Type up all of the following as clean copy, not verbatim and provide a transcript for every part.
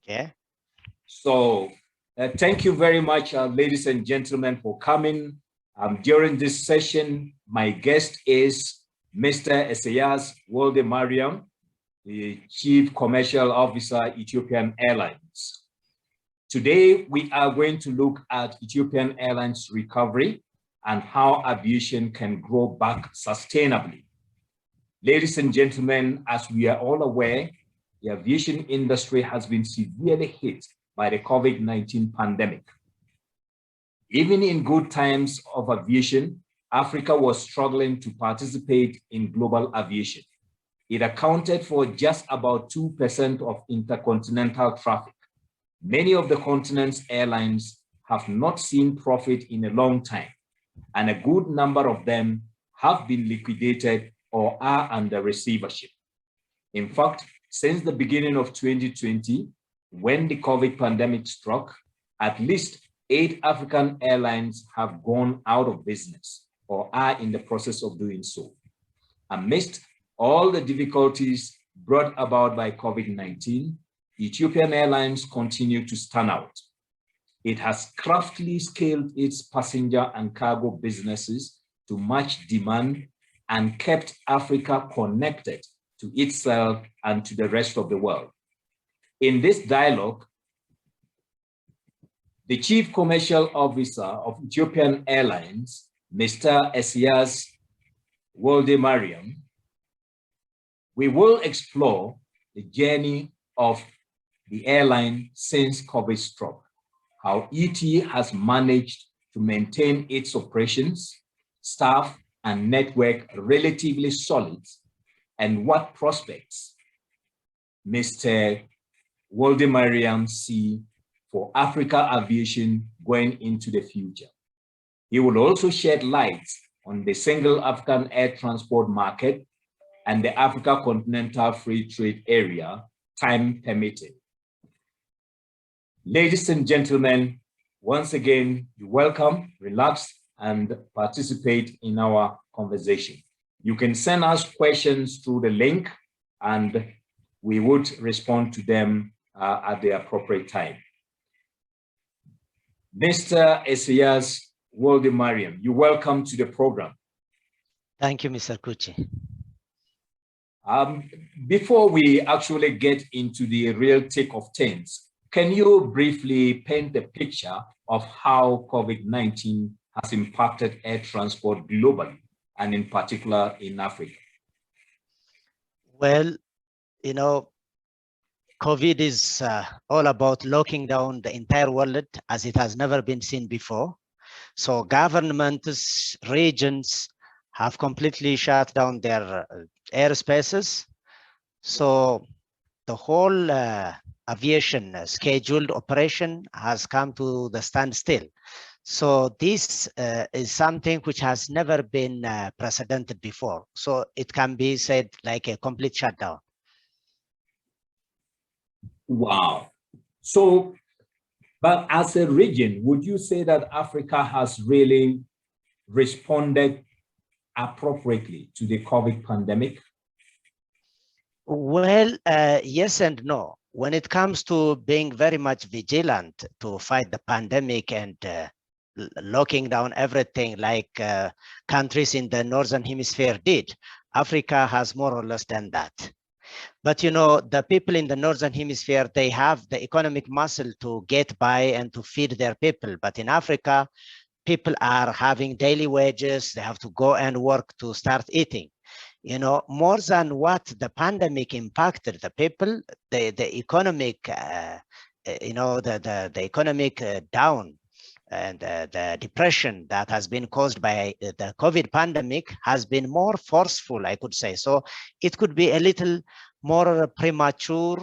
Okay. So thank you very much, ladies and gentlemen, for coming. During this session, my guest is Mr. Esayas Wolde Mariam, the Chief Commercial Officer, Ethiopian Airlines. Today, we are going to look at Ethiopian Airlines recovery and how aviation can grow back sustainably. Ladies and gentlemen, as we are all aware, the aviation industry has been severely hit by the COVID-19 pandemic. Even in good times of aviation, Africa was struggling to participate in global aviation. It accounted for just about 2% of intercontinental traffic. Many of the continent's airlines have not seen profit in a long time, and a good number of them have been liquidated or are under receivership. In fact, since the beginning of 2020, when the COVID pandemic struck, at least 8 African airlines have gone out of business or are in the process of doing so. Amidst all the difficulties brought about by COVID-19, Ethiopian Airlines continue to stand out. It has craftily scaled its passenger and cargo businesses to match demand and kept Africa connected to itself and to the rest of the world. In this dialogue, the Chief Commercial Officer of Ethiopian Airlines, Mr. Esayas Wolde Mariam, we will explore the journey of the airline since COVID struck, how ET has managed to maintain its operations, staff, and network relatively solid, and what prospects Mr. Wolde Mariam see for Africa aviation going into the future. He will also shed light on the single African air transport market and the Africa Continental Free Trade Area, time permitting. Ladies and gentlemen, once again, you're welcome, relax, and participate in our conversation. You can send us questions through the link, and we would respond to them at the appropriate time. Mr. Esayas Wolde Mariam, you're welcome to the program. Thank you, Mr. Kuchi. Before we actually get into the real take of things, can you briefly paint the picture of how COVID-19 has impacted air transport globally, and in particular in Africa? Well, you know, COVID is all about locking down the entire world as it has never been seen before. So governments, regions have completely shut down their airspaces. So the whole aviation scheduled operation has come to the standstill. So this is something which has never been precedented before. So it can be said like a complete shutdown. Wow. So, but as a region, would you say that Africa has really responded appropriately to the COVID pandemic? Well, yes and no. When it comes to being very much vigilant to fight the pandemic and locking down everything like countries in the Northern Hemisphere did, Africa has more or less done that. But you know, the people in the Northern Hemisphere, they have the economic muscle to get by and to feed their people. But in Africa, people are having daily wages. They have to go and work to start eating. You know, more than what the pandemic impacted the people, the economic, you know, the economic down and the depression that has been caused by the COVID pandemic has been more forceful, I could say. So it could be a little more premature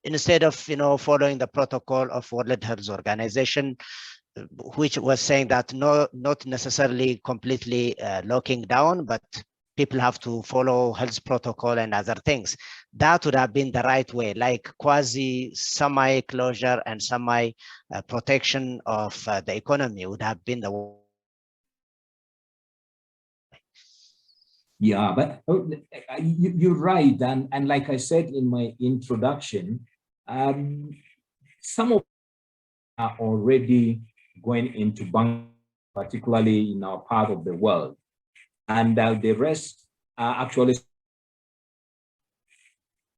instead of, you know, following the protocol of World Health Organization, which was saying that no, not necessarily completely locking down, but people have to follow health protocol and other things. That would have been the right way, like quasi semi-closure and semi-protection of the economy would have been the. Yeah, but you're right. And like I said in my introduction, some of them are already going into bank, particularly in our part of the world. And the rest are actually.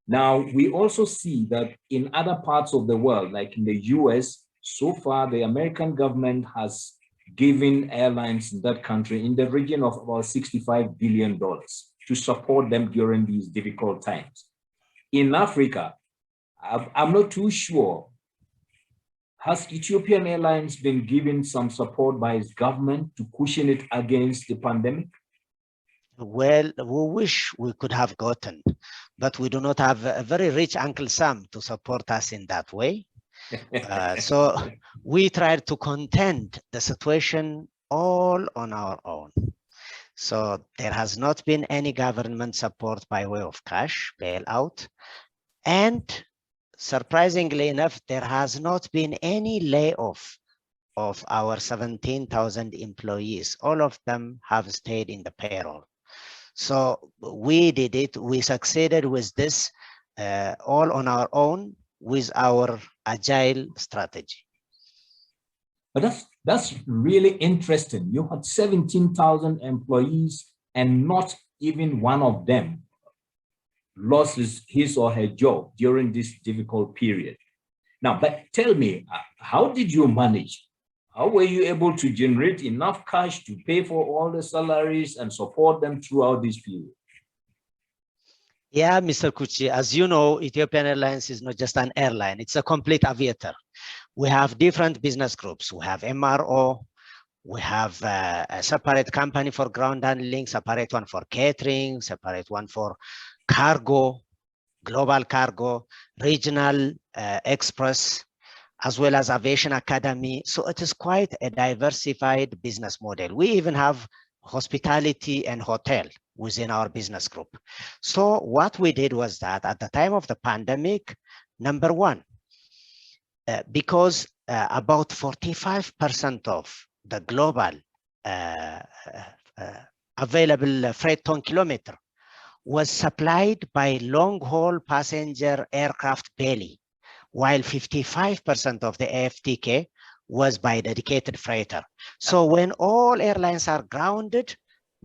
Now, we also see that in other parts of the world, like in the US, so far, the American government has given airlines in that country in the region of about $65 billion to support them during these difficult times. In Africa, I'm not too sure. Has Ethiopian Airlines been given some support by its government to cushion it against the pandemic? Well, we wish we could have gotten, but we do not have a very rich Uncle Sam to support us in that way. So we tried to contend the situation all on our own. So there has not been any government support by way of cash bailout. And surprisingly enough, there has not been any layoff of our 17,000 employees. All of them have stayed in the payroll. So we did it. We succeeded with this all on our own with our agile strategy. But that's really interesting. You had 17,000 employees and not even one of them lost his or her job during this difficult period. Now, but tell me, how did you manage? How were you able to generate enough cash to pay for all the salaries and support them throughout this period? Yeah, Mr. Kuchi, as you know, Ethiopian Airlines is not just an airline, it's a complete aviator. We have different business groups. We have MRO, we have a separate company for ground handling, separate one for catering, separate one for cargo, global cargo, regional express, as well as Aviation Academy. So it is quite a diversified business model. We even have hospitality and hotel within our business group. So what we did was that at the time of the pandemic, number one, because about 45% of the global available freight ton kilometer was supplied by long-haul passenger aircraft belly, while 55% of the AFTK was by dedicated freighter. So when all airlines are grounded,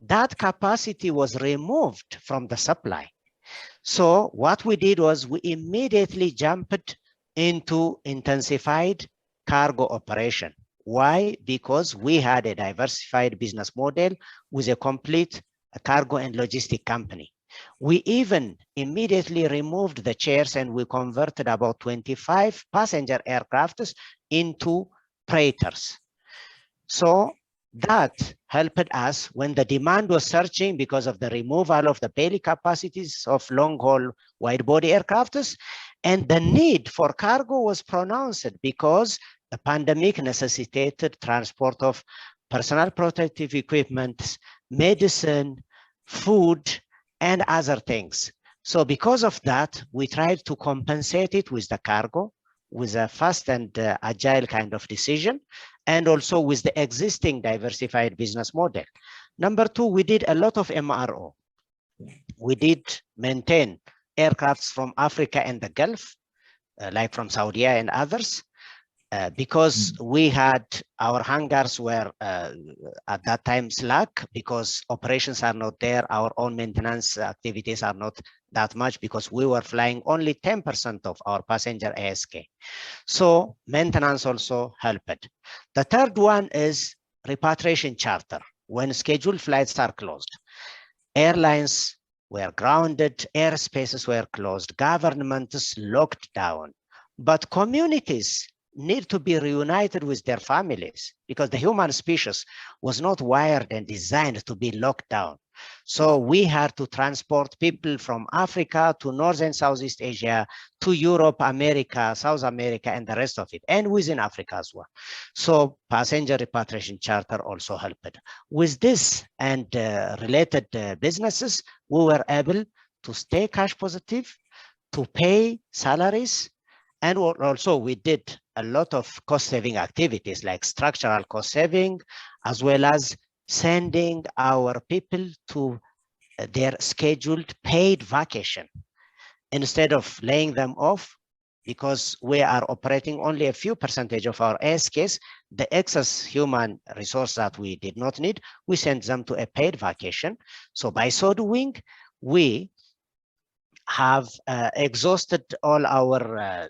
that capacity was removed from the supply. So what we did was we immediately jumped into intensified cargo operation. Why? Because we had a diversified business model with a complete cargo and logistic company. We even immediately removed the chairs and we converted about 25 passenger aircrafts into freighters. So that helped us when the demand was surging because of the removal of the belly capacities of long-haul wide-body aircrafts, and the need for cargo was pronounced because the pandemic necessitated transport of personal protective equipment, medicine, food, and other things. So because of that, we tried to compensate it with the cargo, with a fast and agile kind of decision, and also with the existing diversified business model. Number two, we did a lot of MRO. We did maintain aircrafts from Africa and the Gulf, like from Saudi and others, because we had our hangars were at that time slack because operations are not there. Our own maintenance activities are not that much because we were flying only 10% of our passenger ASK. So maintenance also helped. The third one is repatriation charter. When scheduled flights are closed, airlines were grounded, airspaces were closed, governments locked down, but communities need to be reunited with their families because the human species was not wired and designed to be locked down. So we had to transport people from Africa to North and Southeast Asia, to Europe, America, South America, and the rest of it, and within Africa as well. So passenger repatriation charter also helped. With this and related businesses, we were able to stay cash positive, to pay salaries, and also we did a lot of cost-saving activities like structural cost saving, as well as sending our people to their scheduled paid vacation. Instead of laying them off, because we are operating only a few percentage of our ASKs. The excess human resource that we did not need, we sent them to a paid vacation. So by so doing, we have exhausted all our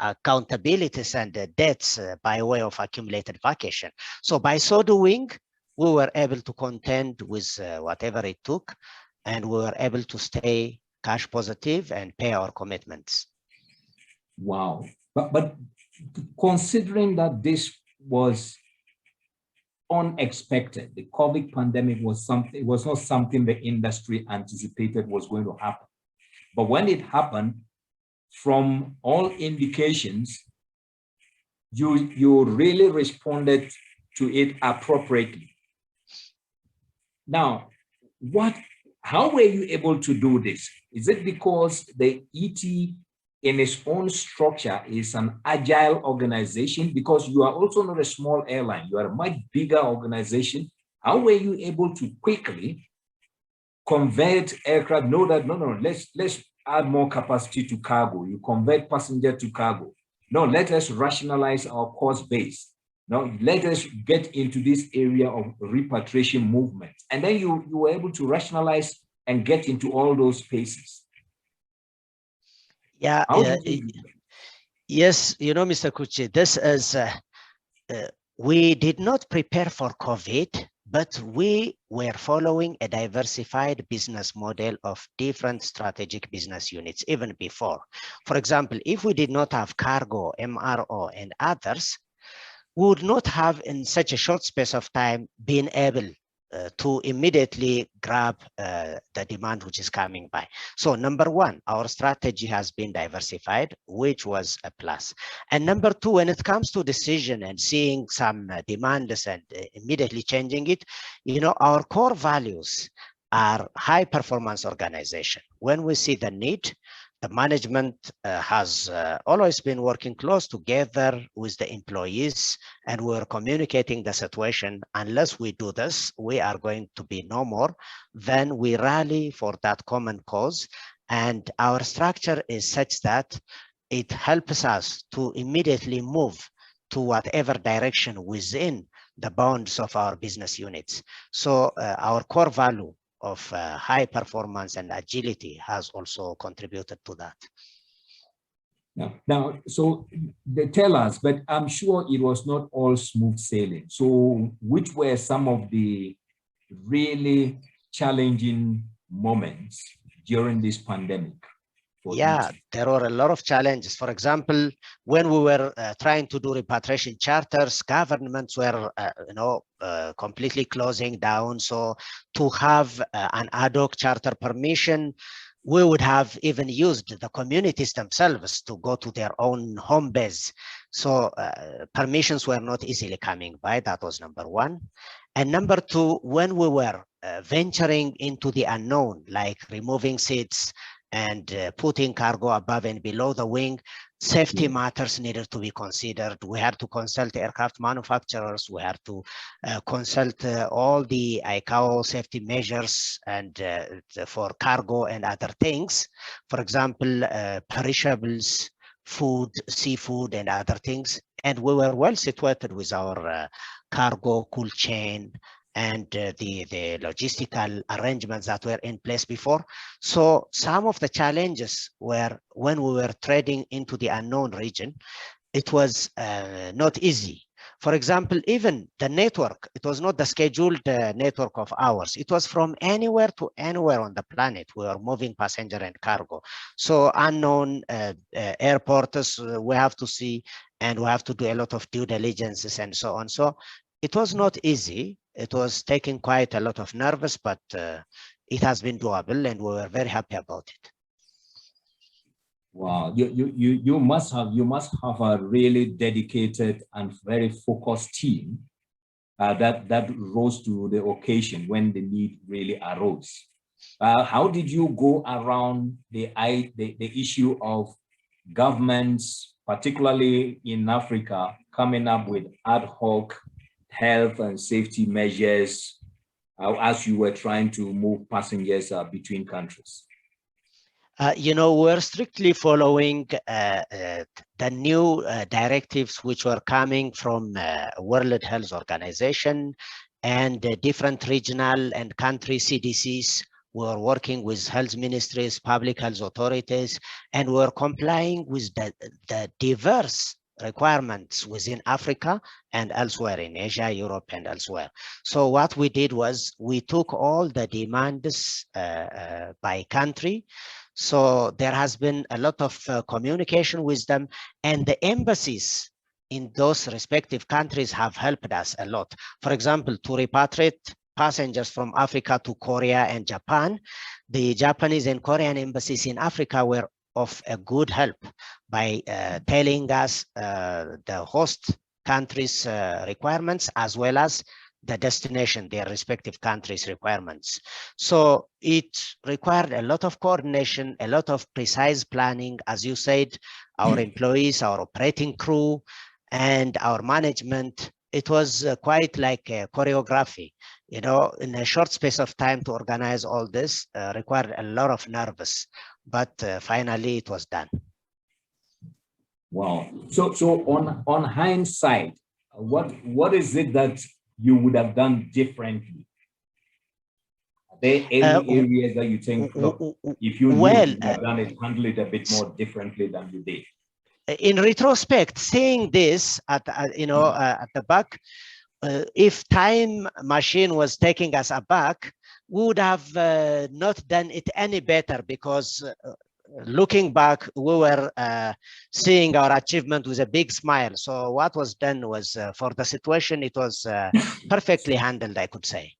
accountabilities and debts by way of accumulated vacation. So by so doing, we were able to contend with whatever it took, and we were able to stay cash positive and pay our commitments. Wow. But considering that this was unexpected, the COVID pandemic was something, it was not something the industry anticipated was going to happen. But when it happened, from all indications, you really responded to it appropriately. Now, how were you able to do this? Is it because the ET in its own structure is an agile organization? Because you are also not a small airline, you are a much bigger organization. How were you able to quickly convert aircraft? No, let's add more capacity to cargo. You convert passenger to cargo. No, let us rationalize our cost base. No, let us get into this area of repatriation movement. And then you were able to rationalize and get into all those spaces. Yeah. Yes, you know, Mr. Kuchi, this is, we did not prepare for COVID, but we were following a diversified business model of different strategic business units even before. For example, if we did not have cargo, MRO, and others, we would not have in such a short space of time been able to immediately grab the demand which is coming by. So number one, our strategy has been diversified, which was a plus. And number two, when it comes to decision and seeing some demands and immediately changing it, you know, our core values are high performance organization. When we see the need, the management has always been working close together with the employees, and we're communicating the situation. Unless we do this, we are going to be no more. Then we rally for that common cause. And our structure is such that it helps us to immediately move to whatever direction within the bounds of our business units. So our core value of high performance and agility has also contributed to that. Now, so they tell us, but I'm sure it was not all smooth sailing. So which were some of the really challenging moments during this pandemic? Yeah, there were a lot of challenges. For example, when we were trying to do repatriation charters, governments were, completely closing down. So to have an ad hoc charter permission, we would have even used the communities themselves to go to their own home base. So permissions were not easily coming by. That was number one. And number two, when we were venturing into the unknown, like removing seats, and putting cargo above and below the wing, safety matters needed to be considered. We had to consult aircraft manufacturers. We had to consult all the ICAO safety measures and for cargo and other things. For example, perishables, food, seafood, and other things. And we were well situated with our cargo cool chain and the logistical arrangements that were in place before. So some of the challenges were when we were trading into the unknown region, it was not easy. For example, even the network, it was not the scheduled network of ours. It was from anywhere to anywhere on the planet. We were moving passenger and cargo. So unknown airports we have to see, and we have to do a lot of due diligences and so on. So it was not easy. It was taking quite a lot of nerves, but it has been doable, and we were very happy about it. Wow, you must have a really dedicated and very focused team that rose to the occasion when the need really arose. How did you go around the issue of governments, particularly in Africa, coming up with ad hoc health and safety measures as you were trying to move passengers between countries? We're strictly following the new directives which were coming from World Health Organization and different regional and country CDCs. We're working with health ministries, public health authorities, and we're complying with the diverse requirements within Africa and elsewhere in Asia, Europe, and elsewhere. So what we did was we took all the demands by country. So there has been a lot of communication with them, and the embassies in those respective countries have helped us a lot. For example, to repatriate passengers from Africa to Korea and Japan, the Japanese and Korean embassies in Africa were of a good help by telling us the host countries' requirements as well as the destination, their respective countries' requirements. So it required a lot of coordination, a lot of precise planning. As you said, our employees, our operating crew, and our management, it was quite like a choreography. In a short space of time to organize all this required a lot of nerves, but finally it was done. Wow. So on hindsight, what is it that you would have done differently? Are there any areas that you think, look, if you would have done it, handle it a bit more differently than you did? In retrospect, seeing this at the back, if time machine was taking us aback, we would have not done it any better, because looking back, we were seeing our achievement with a big smile. So what was done was, for the situation, it was perfectly handled, I could say.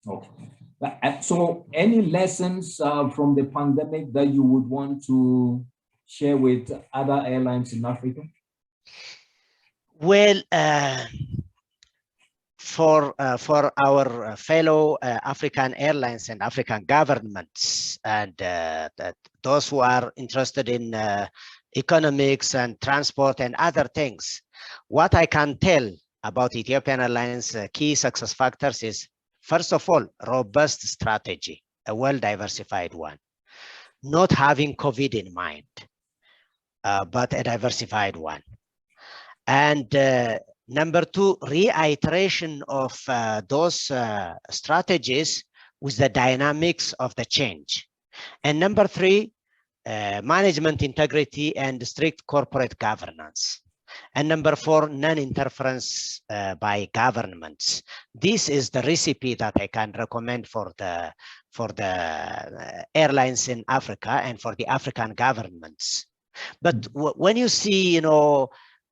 Okay. So any lessons from the pandemic that you would want to share with other airlines in Africa? Well, for our fellow African airlines and African governments, and those who are interested in economics and transport and other things, what I can tell about Ethiopian Airlines key success factors is, first of all, robust strategy, a well-diversified one, not having COVID in mind, but a diversified one. And number two, reiteration of those strategies with the dynamics of the change. And number three, management integrity and strict corporate governance. And number four, non-interference by governments. This is the recipe that I can recommend for the airlines in Africa and for the African governments. But when you see,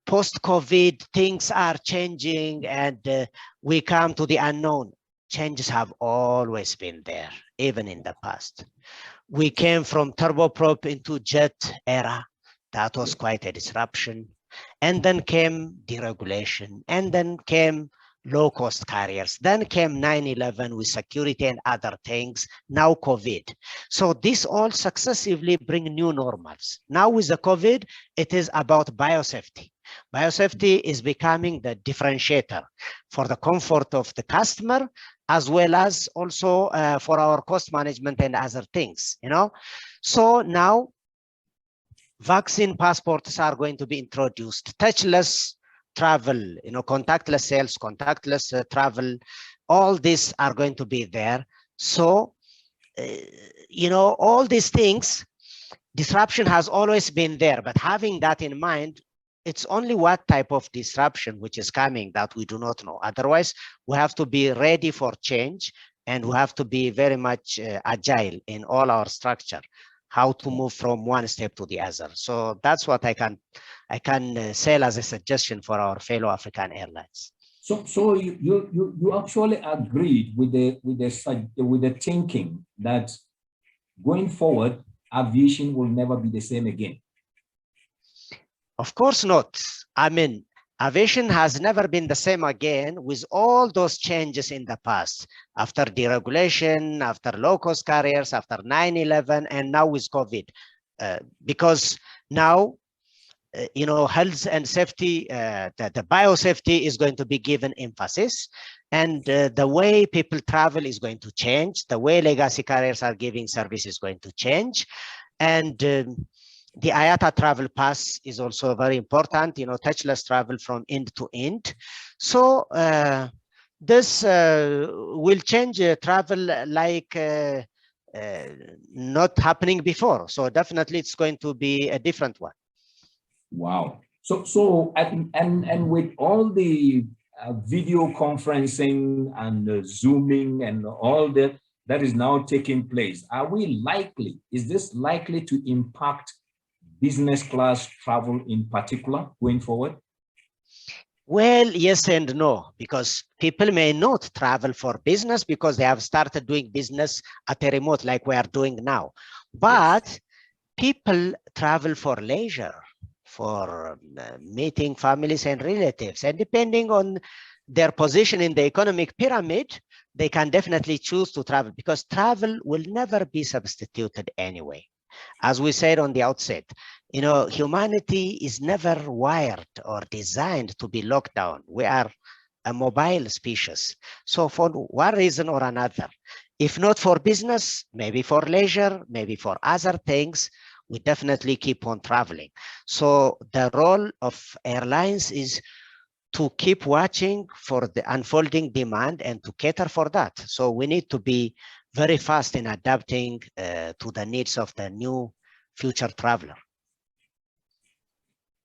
post-COVID, things are changing, and we come to the unknown. Changes have always been there, even in the past. We came from turboprop into jet era. That was quite a disruption. And then came deregulation, and then came low-cost carriers. Then came 9/11 with security and other things, now COVID. So this all successively bring new normals. Now with the COVID, it is about biosafety. Biosafety is becoming the differentiator for the comfort of the customer, as well as also for our cost management and other things, So now vaccine passports are going to be introduced, touchless travel, contactless sales, contactless travel, all these are going to be there. So, all these things, disruption has always been there, but having that in mind, it's only what type of disruption which is coming that we do not know. Otherwise, we have to be ready for change, and we have to be very much agile in all our structure, how to move from one step to the other. So that's what I can say as a suggestion for our fellow African airlines. So you actually agreed with the thinking that going forward, aviation will never be the same again. Of course not. I mean, aviation has never been the same again with all those changes in the past, after deregulation, after low-cost carriers, after 9/11, and now with COVID. Because now health and safety, the biosafety is going to be given emphasis, and the way people travel is going to change. The way legacy carriers are giving service is going to change, and the IATA travel pass is also very important. Touchless travel from end to end. So this will change travel like not happening before. So definitely, it's going to be a different one. Wow. So and with all the video conferencing and Zooming and all that is now taking place, is this likely to impact business class travel in particular going forward? Well, yes and no, because people may not travel for business because they have started doing business at a remote like we are doing now. But yes, people travel for leisure, for meeting families and relatives. And depending on their position in the economic pyramid, they can definitely choose to travel, because travel will never be substituted anyway. As we said on the outset, humanity is never wired or designed to be locked down. We are a mobile species. So for one reason or another, if not for business, maybe for leisure, maybe for other things, we definitely keep on traveling. So the role of airlines is to keep watching for the unfolding demand and to cater for that. So we need to be very fast in adapting to the needs of the new future traveler.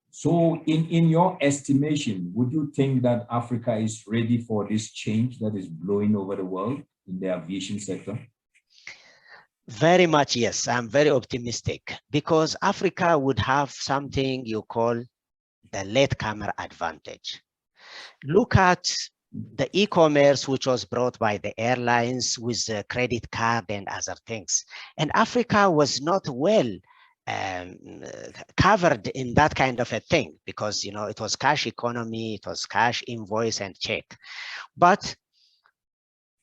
So in your estimation, would you think that Africa is ready for this change that is blowing over the world in the aviation sector? Very much, yes. I'm very optimistic, because Africa would have something you call the latecomer advantage. Look at the e-commerce which was brought by the airlines with the credit card and other things. And Africa was not well covered in that kind of a thing, because it was cash economy, it was cash, invoice and check. But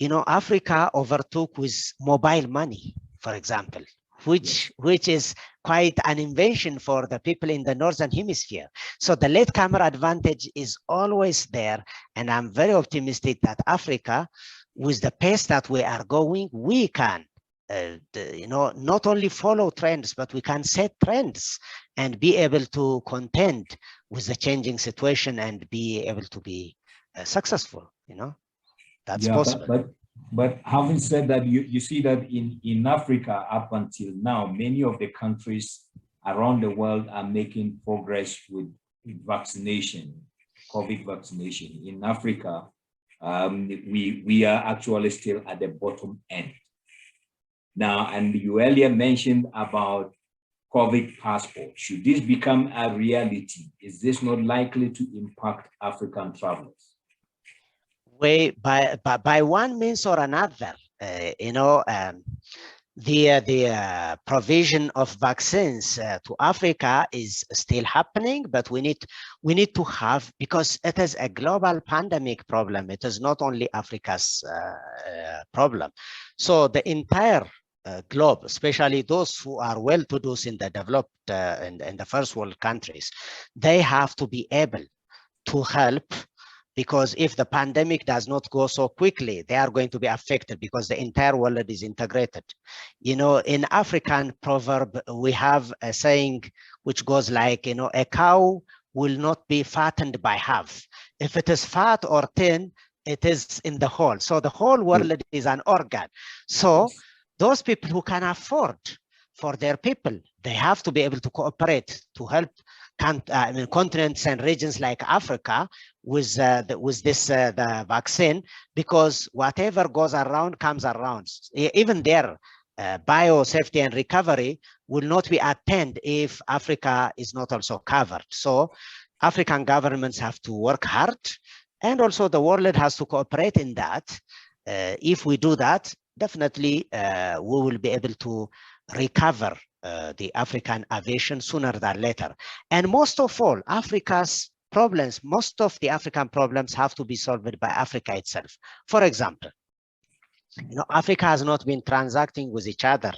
Africa overtook with mobile money, for example, which is quite an invention for the people in the Northern Hemisphere. So the latecomer advantage is always there. And I'm very optimistic that Africa, with the pace that we are going, we can, not only follow trends, but we can set trends and be able to contend with the changing situation and be able to be successful. That's possible. But having said that, you see that in Africa, up until now, many of the countries around the world are making progress with vaccination, COVID vaccination. In Africa, we are actually still at the bottom end. Now, and you earlier mentioned about COVID passport. Should this become a reality, is this not likely to impact African travelers? By one means or another, the provision of vaccines to Africa is still happening, but we need to have, because it is a global pandemic problem. It is not only Africa's problem. So the entire globe, especially those who are well-to-do in the developed in the first world countries, they have to be able to help. Because if the pandemic does not go so quickly, they are going to be affected, because the entire world is integrated. In African proverb, we have a saying which goes like, a cow will not be fattened by half. If it is fat or thin, it is in the whole. So the whole world is an organ. So those people who can afford for their people, they have to be able to cooperate to help continents and regions like Africa with the vaccine, because whatever goes around comes around. Even their biosafety and recovery will not be attained if Africa is not also covered. So African governments have to work hard, and also the world has to cooperate in that. If we do that, definitely we will be able to recover the African aviation sooner than later. And most of all, Africa's problems, most of the African problems have to be solved by Africa itself. For example, Africa has not been transacting with each other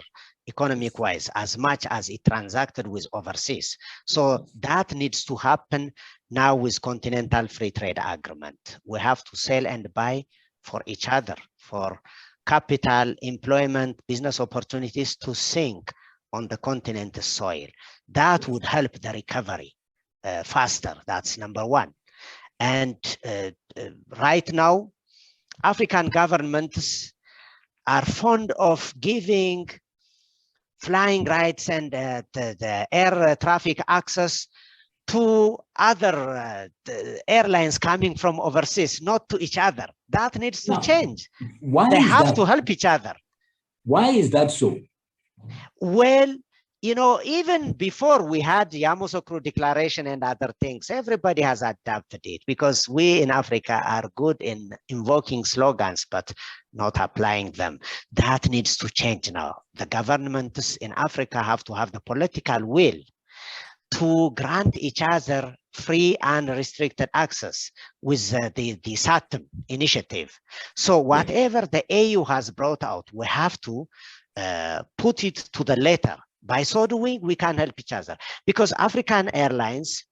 economic-wise, as much as it transacted with overseas. So that needs to happen now with Continental Free Trade Agreement. We have to sell and buy for each other, for capital, employment, business opportunities to sink on the continent's soil. That would help the recovery faster. That's number one. And right now, African governments are fond of giving flying rights and the air traffic access to other airlines coming from overseas, not to each other. That needs to change. They have to help each other. Why is that so? Well, you know, even before we had the Yamoussoukro Declaration and other things, everybody has adapted it because we in Africa are good in invoking slogans, but not applying them. That needs to change now. The governments in Africa have to have the political will to grant each other free and restricted access with the SATM initiative. So whatever the AU has brought out, we have to put it to the letter. By so doing, we can help each other because African airlines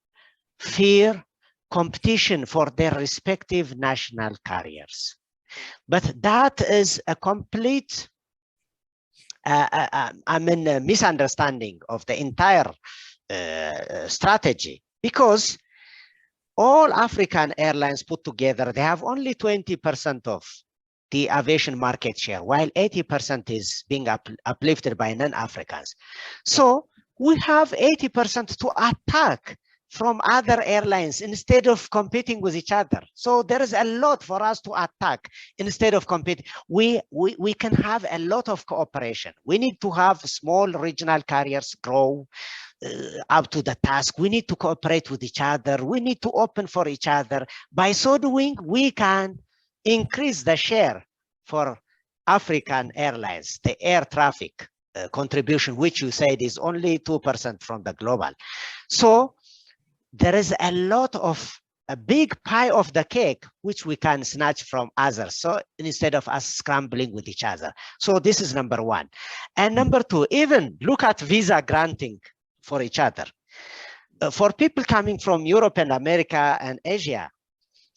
fear competition for their respective national carriers. But that is a complete misunderstanding of the entire strategy, because all African airlines put together, they have only 20% of the aviation market share, while 80% is being uplifted by non-Africans. So we have 80% to attack from other airlines instead of competing with each other. So there is a lot for us to attack instead of competing. We can have a lot of cooperation. We need to have small regional carriers grow up to the task. We need to cooperate with each other. We need to open for each other. By so doing, we can increase the share for African airlines, the air traffic contribution, which you said is only 2% from the global. So there is a big pie of the cake, which we can snatch from others. So instead of us scrambling with each other. So this is number one. And number two, even look at visa granting for each other. For people coming from Europe and America and Asia,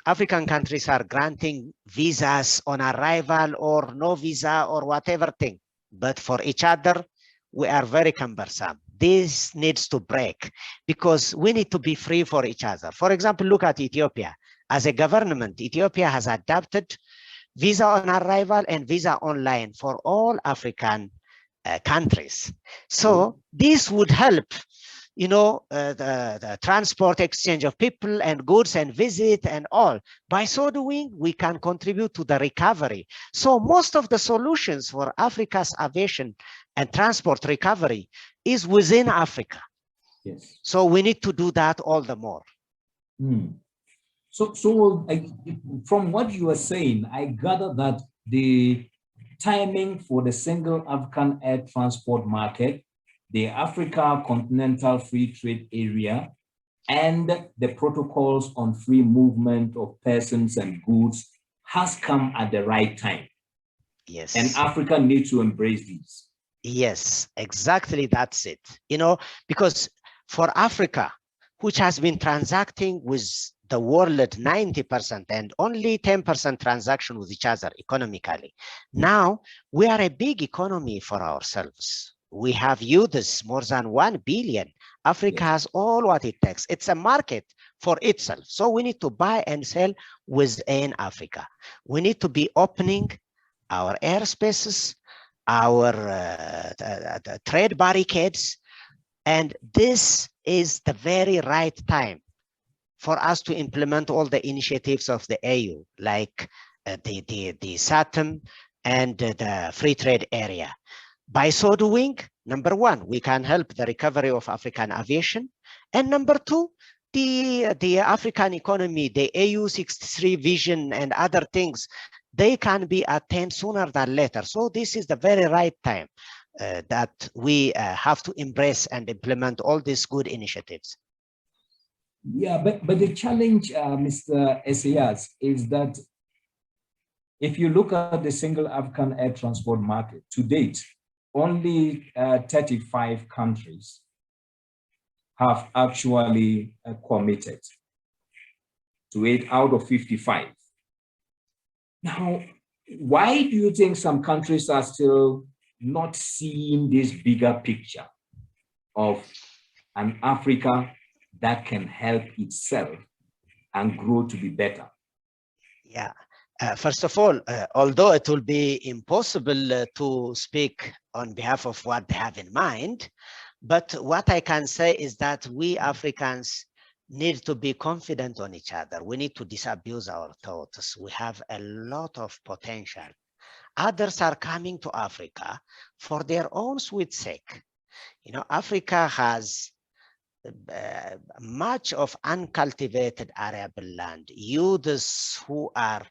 African countries are granting visas on arrival or no visa or whatever thing. But for each other, we are very cumbersome. This needs to break because we need to be free for each other. For example, look at Ethiopia. As a government, Ethiopia has adopted visa on arrival and visa online for all African countries. So this would help, you know, the transport exchange of people and goods and visit and all. By so doing, we can contribute to the recovery. So most of the solutions for Africa's aviation and transport recovery is within Africa. Yes. So we need to do that all the more. So from what you are saying, I gather that the timing for the single African air transport market, the Africa Continental Free Trade Area, and the protocols on free movement of persons and goods has come at the right time. Yes. And Africa needs to embrace these. Yes, exactly. That's it. You know, because for Africa, which has been transacting with the world 90% and only 10% transaction with each other economically, now we are a big economy for ourselves. We have youths, more than 1 billion. Africa has all what it takes. It's a market for itself. So we need to buy and sell within Africa. We need to be opening our airspaces, our trade barricades. And this is the very right time for us to implement all the initiatives of the AU, like the SATM and the free trade area. By so doing, number one, we can help the recovery of African aviation. And number two, the African economy, the AU 63 vision and other things, they can be attained sooner than later. So this is the very right time that we have to embrace and implement all these good initiatives. Yeah, but the challenge, Mr. Essayas, is that if you look at the single African air transport market to date, only 35 countries have actually committed to it out of 55. Now, why do you think some countries are still not seeing this bigger picture of an Africa that can help itself and grow to be better? Yeah. First of all, although it will be impossible to speak on behalf of what they have in mind, but what I can say is that we Africans need to be confident on each other. We need to disabuse our thoughts. We have a lot of potential. Others are coming to Africa for their own sweet sake. You know, Africa has much of uncultivated arable land, youths who are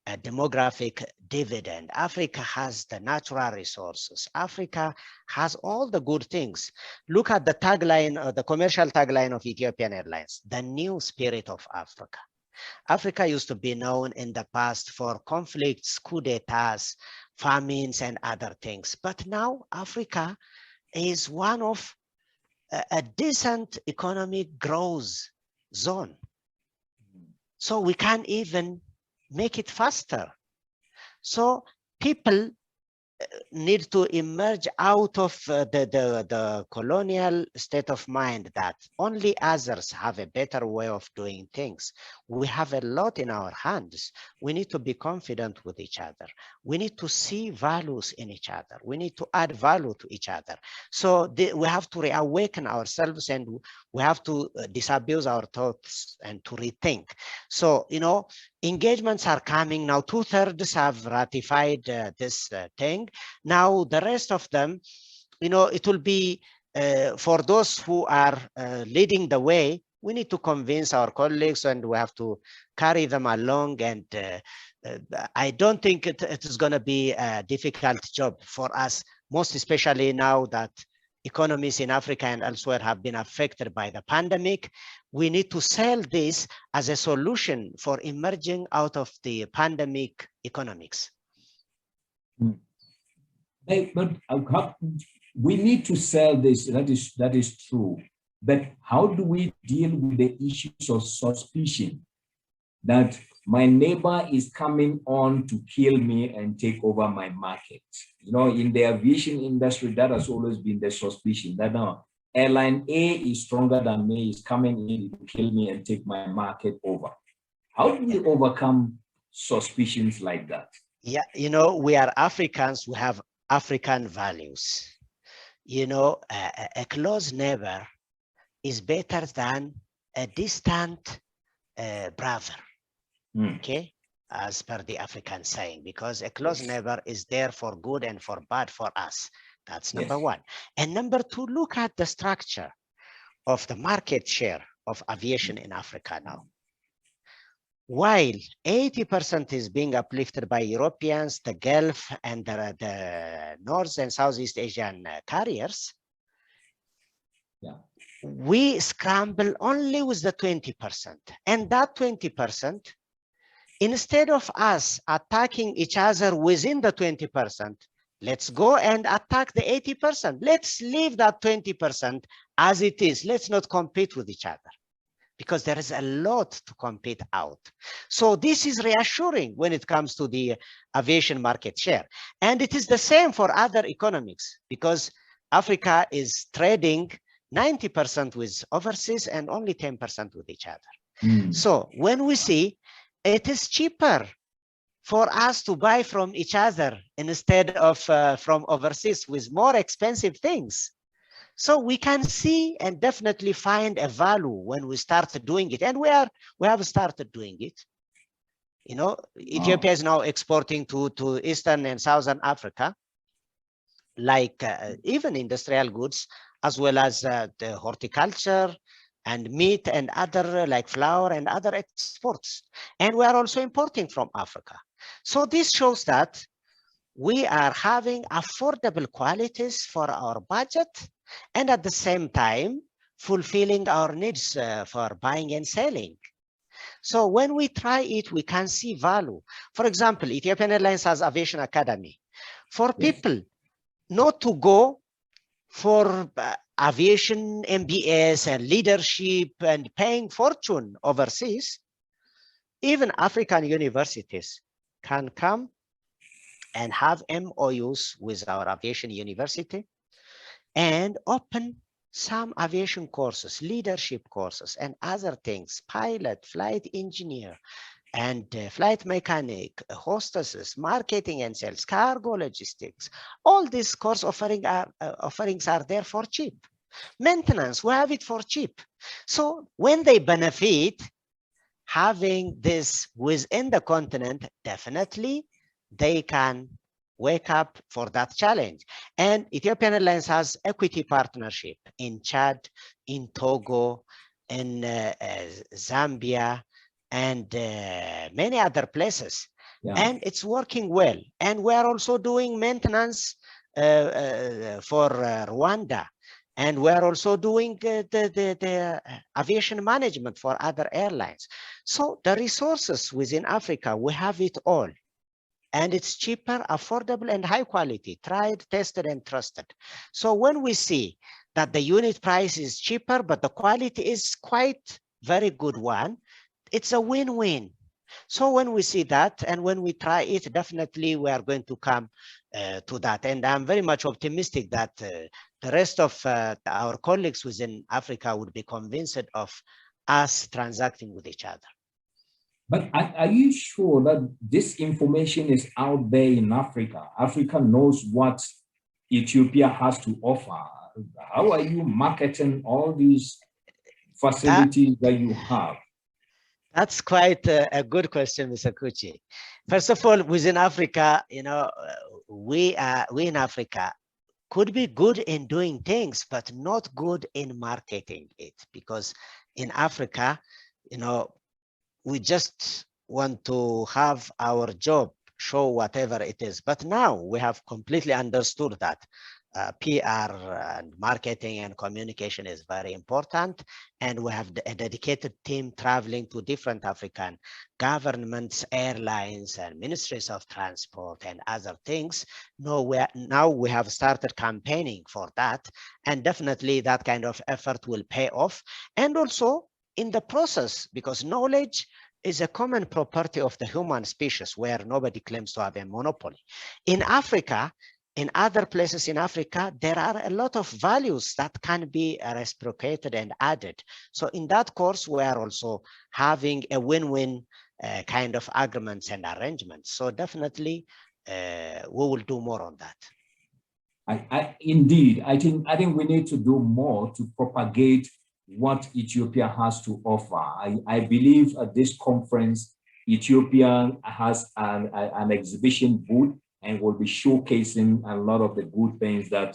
a demographic dividend. Africa has the natural resources. Africa has all the good things. Look at the tagline, the commercial tagline of Ethiopian Airlines, the new spirit of Africa. Africa used to be known in the past for conflicts, coup d'etats, famines, and other things. But now Africa is one of a decent economic growth zone. So we can even make it faster. So people need to emerge out of the colonial state of mind that only others have a better way of doing things. We have a lot in our hands. We need to be confident with each other. We need to see values in each other. We need to add value to each other. So we have to reawaken ourselves, and we have to disabuse our thoughts and to rethink. So, you know, engagements are coming now. 2/3 have ratified this thing. Now the rest of them, you know, it will be for those who are leading the way. We need to convince our colleagues, and we have to carry them along. And I don't think it is going to be a difficult job for us, most especially now that economies in Africa and elsewhere have been affected by the pandemic. We need to sell this as a solution for emerging out of the pandemic economics. But we need to sell this. That is true. But how do we deal with the issues of suspicion that my neighbor is coming on to kill me and take over my market? You know, in the aviation industry, that has always been the suspicion that now airline A is stronger than me, is coming in to kill me and take my market over. How do we overcome suspicions like that? Yeah, you know, we are Africans. We have African values. You know, a close neighbor is better than a distant brother. Okay, as per the African saying, because a close neighbor is there for good and for bad for us. That's number one. And number two, look at the structure of the market share of aviation in Africa now. While 80% is being uplifted by Europeans, the Gulf, and the North and Southeast Asian carriers, we scramble only with the 20%. And that 20%, instead of us attacking each other within the 20%, let's go and attack the 80%. Let's leave that 20% as it is. Let's not compete with each other, because there is a lot to compete out. So this is reassuring when it comes to the aviation market share. And it is the same for other economics, because Africa is trading 90% with overseas and only 10% with each other. So when we see it is cheaper for us to buy from each other instead of from overseas with more expensive things. So we can see and definitely find a value when we start doing it. And we have started doing it. You know, Ethiopia is now exporting to Eastern and Southern Africa, like even industrial goods, as well as the horticulture and meat and other like flour and other exports. And we are also importing from Africa. So this shows that we are having affordable qualities for our budget, and at the same time, fulfilling our needs for buying and selling. So when we try it, we can see value. For example, Ethiopian Airlines has Aviation Academy for people not to go for aviation MBS and leadership and paying fortune overseas. Even African universities can come and have MOUs with our aviation university and open some aviation courses, leadership courses, and other things, pilot, flight engineer, and flight mechanic, hostesses, marketing and sales, cargo logistics. All these course offerings are there for cheap. Maintenance, we have it for cheap. So when they benefit, having this within the continent, definitely they can wake up for that challenge. And Ethiopian Airlines has equity partnership in Chad, in Togo, in Zambia, and many other places. Yeah. And it's working well. And we are also doing maintenance for Rwanda. And we're also doing the aviation management for other airlines. So the resources within Africa, we have it all. And it's cheaper, affordable, and high quality, tried, tested, and trusted. So when we see that the unit price is cheaper, but the quality is quite very good one, it's a win-win. So when we see that and when we try it, definitely we are going to come to that. And I'm very much optimistic that the rest of our colleagues within Africa would be convinced of us transacting with each other. But are you sure that this information is out there in Africa? Africa knows what Ethiopia has to offer. How are you marketing all these facilities that you have? That's quite a good question, Mr. Kuchi. First of all, within Africa, you know, we in Africa could be good in doing things, but not good in marketing it, because in Africa, you know, we just want to have our job, show whatever it is. But now we have completely understood that PR and marketing and communication is very important. And we have a dedicated team traveling to different African governments, airlines, and ministries of transport and other things. Now we have started campaigning for that. And definitely that kind of effort will pay off. And also in the process, because knowledge is a common property of the human species where nobody claims to have a monopoly. In Africa, in other places in Africa, there are a lot of values that can be reciprocated and added. So in that course, we are also having a win-win kind of agreements and arrangements. So definitely, we will do more on that. Indeed, I think we need to do more to propagate what Ethiopia has to offer. I believe at this conference, Ethiopia has an exhibition booth and will be showcasing a lot of the good things that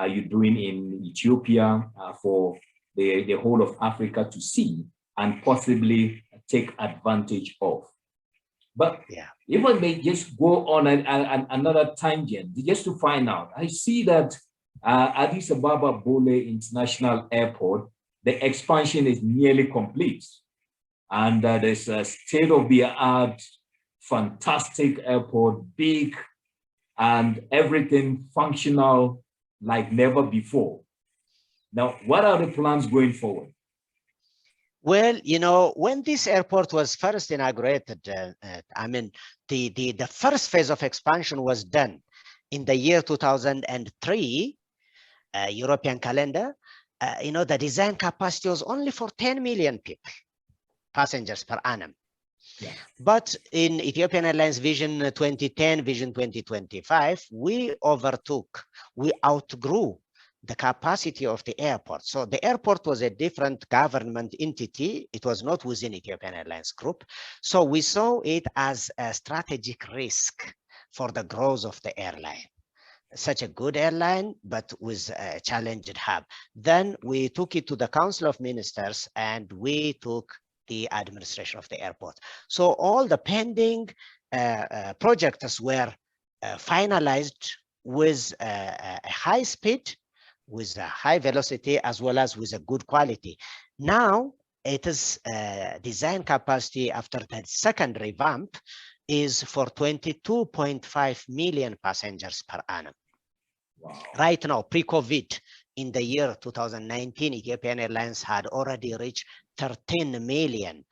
you're doing in Ethiopia for the whole of Africa to see and possibly take advantage of. But yeah, if I may just go on another tangent, just to find out, I see that Addis Ababa Bole International Airport, the expansion is nearly complete. And there's a state-of-the-art, fantastic airport, big, and everything functional like never before. Now, what are the plans going forward? Well, you know, when this airport was first inaugurated, I mean, the first phase of expansion was done in the year 2003, European calendar. You know, the design capacity was only for 10 million people, passengers per annum. Yeah. But in Ethiopian Airlines Vision 2010, Vision 2025, we outgrew the capacity of the airport. So the airport was a different government entity. It was not within Ethiopian Airlines Group. So we saw it as a strategic risk for the growth of the airline. Such a good airline, but with a challenged hub. Then we took it to the Council of Ministers and we took the administration of the airport. So all the pending projects were finalized with a high speed, with a high velocity, as well as with a good quality. Now it is design capacity after the second revamp is for 22.5 million passengers per annum. Wow. Right now, pre-COVID, in the year 2019, Ethiopian Airlines had already reached 13 million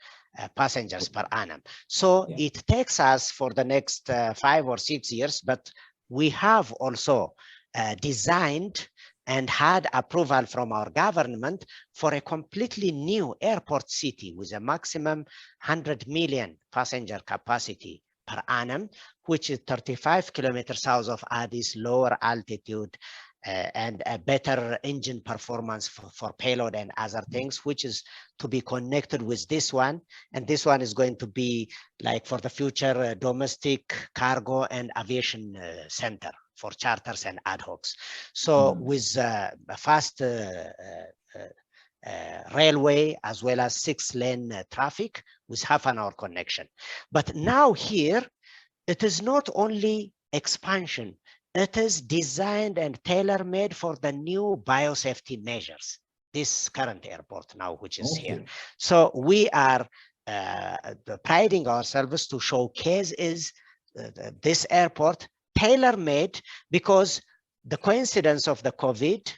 passengers per annum. So it takes us for the next 5 or 6 years, but we have also designed and had approval from our government for a completely new airport city with a maximum 100 million passenger capacity per annum, which is 35 kilometers south of Addis, lower altitude, and a better engine performance for payload and other things, which is to be connected with this one. And this one is going to be like for the future domestic cargo and aviation center for charters and ad hocs. So with a fast railway as well as 6-lane traffic with half an hour connection. But now here, it is not only expansion, it is designed and tailor-made for the new biosafety measures, this current airport now, which is here. So we are priding ourselves to showcase this airport tailor-made, because the coincidence of the COVID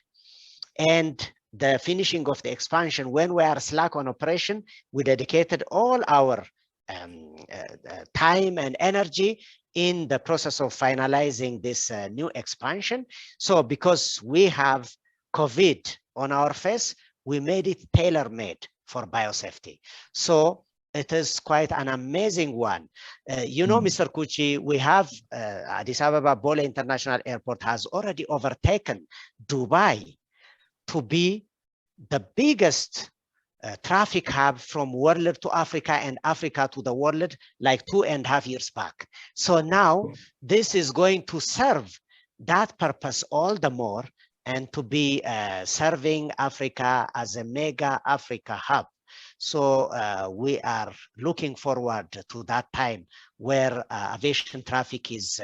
and the finishing of the expansion, when we are slack on operation, we dedicated all our time and energy in the process of finalizing this new expansion. So because we have COVID on our face, we made it tailor-made for biosafety. So it is quite an amazing one. You know, Mr. Kuchi, we have Addis Ababa Bole International Airport has already overtaken Dubai to be the biggest traffic hub from world to Africa and Africa to the world, like 2.5 years back. So now this is going to serve that purpose all the more, and to be serving Africa as a mega Africa hub. So we are looking forward to that time where aviation traffic is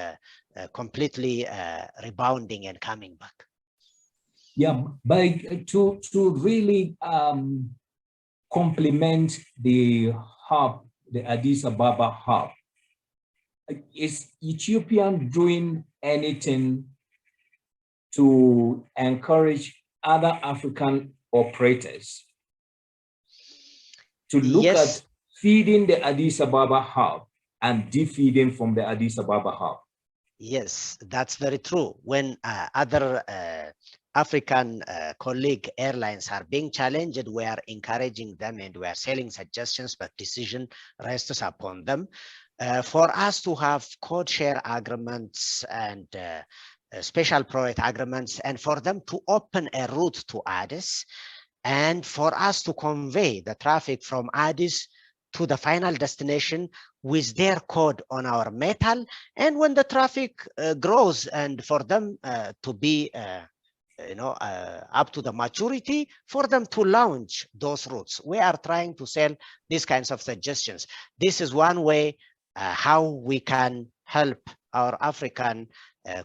completely rebounding and coming back. Yeah, but to really complement the hub, the Addis Ababa hub, is Ethiopia doing anything to encourage other African operators to look at feeding the Addis Ababa hub and defeeding from the Addis Ababa hub? Yes, that's very true. When other African colleague airlines are being challenged, we are encouraging them and we are selling suggestions, but decision rests upon them. For us to have code share agreements and special project agreements, and for them to open a route to Addis, and for us to convey the traffic from Addis to the final destination with their code on our metal, and when the traffic grows, and for them to be up to the maturity, for them to launch those routes. We are trying to sell these kinds of suggestions. This is one way how we can help our African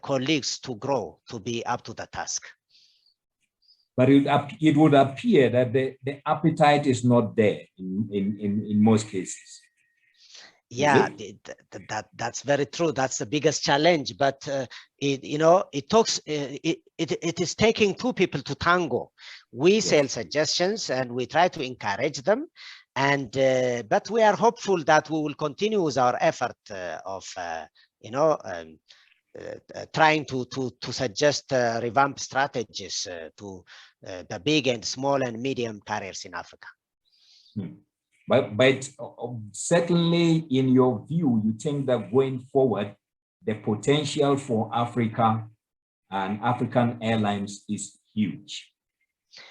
colleagues to grow, to be up to the task. But it would appear that the appetite is not there in most cases. Yeah, that's very true. That's the biggest challenge. But it is taking two people to tango. We sell suggestions and we try to encourage them, and but we are hopeful that we will continue with our effort of trying to suggest revamp strategies to the big and small and medium carriers in Africa. But certainly, in your view, you think that going forward, the potential for Africa and African airlines is huge.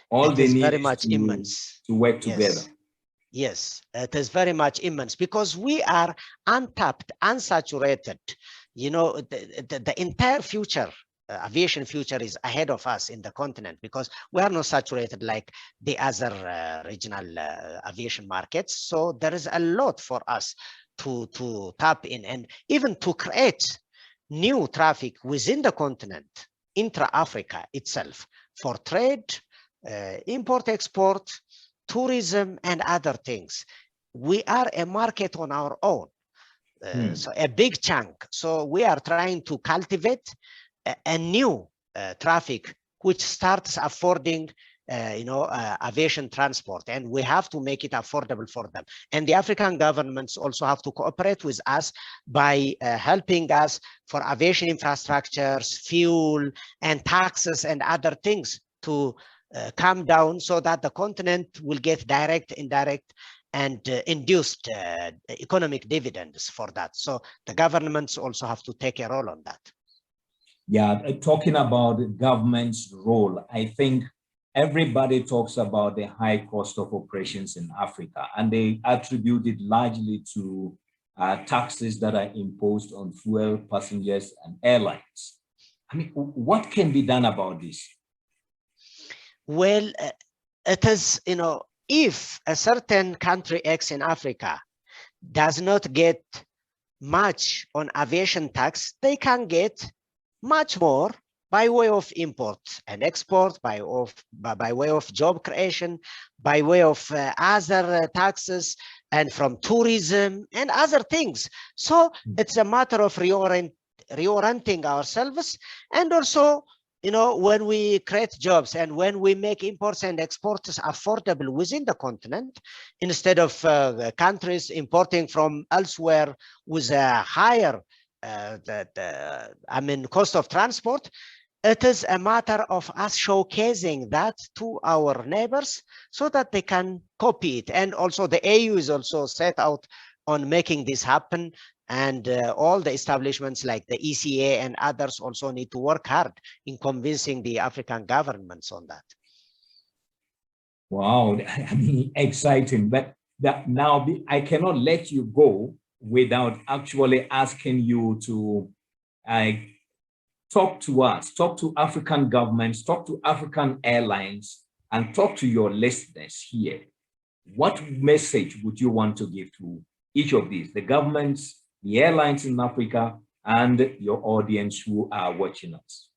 All they need very much immense to work together. Yes, it is very much immense, because we are untapped, unsaturated. You know, the entire future, aviation future, is ahead of us in the continent, because we are not saturated like the other regional aviation markets. So there is a lot for us to tap in, and even to create new traffic within the continent, intra-Africa itself, for trade, import, export, tourism, and other things. We are a market on our own. So a big chunk. So we are trying to cultivate a new traffic, which starts affording aviation transport, and we have to make it affordable for them. And the African governments also have to cooperate with us by helping us for aviation infrastructures, fuel, and taxes and other things to come down, so that the continent will get direct, indirect, and induced economic dividends for that. So the governments also have to take a role on that. Yeah, talking about the government's role, I think everybody talks about the high cost of operations in Africa, and they attribute it largely to taxes that are imposed on fuel, passengers, and airlines. I mean, what can be done about this? Well, it is, if a certain country X in Africa does not get much on aviation tax, they can get much more by way of import and export, by way of job creation, by way of other taxes, and from tourism and other things. So it's a matter of reorienting ourselves, and also, when we create jobs and when we make imports and exports affordable within the continent, instead of countries importing from elsewhere with a higher cost of transport, it is a matter of us showcasing that to our neighbors so that they can copy it. And also the AU is also set out on making this happen. And all the establishments like the ECA and others also need to work hard in convincing the African governments on that. Wow, I mean, exciting. But now I cannot let you go without actually asking you to talk to us, talk to African governments, talk to African airlines, and talk to your listeners here. What message would you want to give to each of these, the governments, the airlines in Africa, and your audience who are watching us?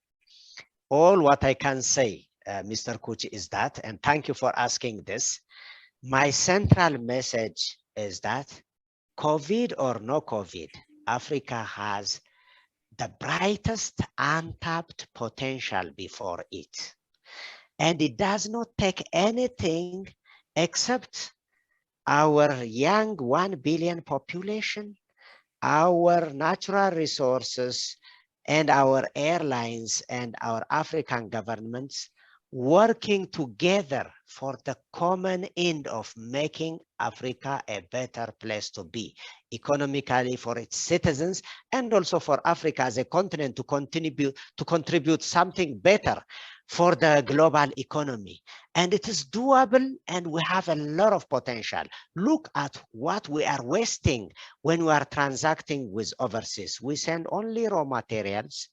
All what I can say, Mr. Kuchi, is that, and thank you for asking this, my central message is that COVID or no COVID, Africa has the brightest untapped potential before it. And it does not take anything except our young 1 billion population, our natural resources, and our airlines and our African governments working together for the common end of making Africa a better place to be, economically for its citizens, and also for Africa as a continent to contribute something better for the global economy. And it is doable, and we have a lot of potential. Look at what we are wasting when we are transacting with overseas. We send only raw materials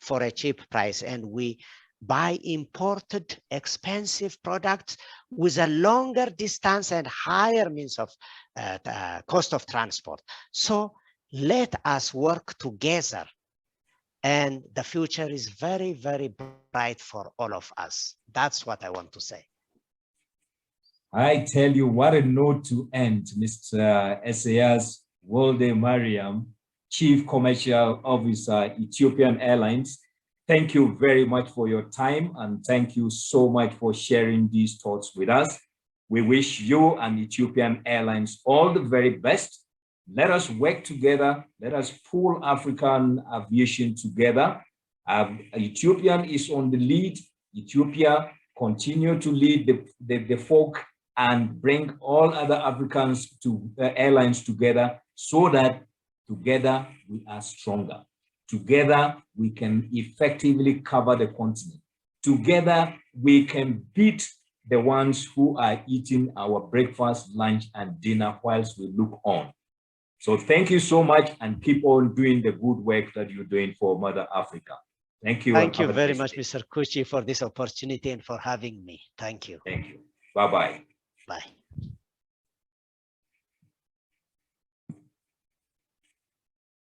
for a cheap price, and we buy imported expensive products with a longer distance and higher means of cost of transport. So let us work together, and the future is very, very bright for all of us. That's what I want to say. I tell you, what a note to end, Mr. Esayas Wolde Mariam, Chief Commercial Officer, Ethiopian Airlines. Thank you very much for your time, and thank you so much for sharing these thoughts with us. We wish you and Ethiopian Airlines all the very best. Let us work together. Let us pull African aviation together. Ethiopian is on the lead. Ethiopia continue to lead the folk and bring all other Africans to airlines together, so that together we are stronger. Together, we can effectively cover the continent. Together, we can beat the ones who are eating our breakfast, lunch, and dinner whilst we look on. So thank you so much, and keep on doing the good work that you're doing for Mother Africa. Thank you. Thank you very much, Mr. Kuchi, for this opportunity and for having me. Thank you. Thank you. Bye-bye. Bye.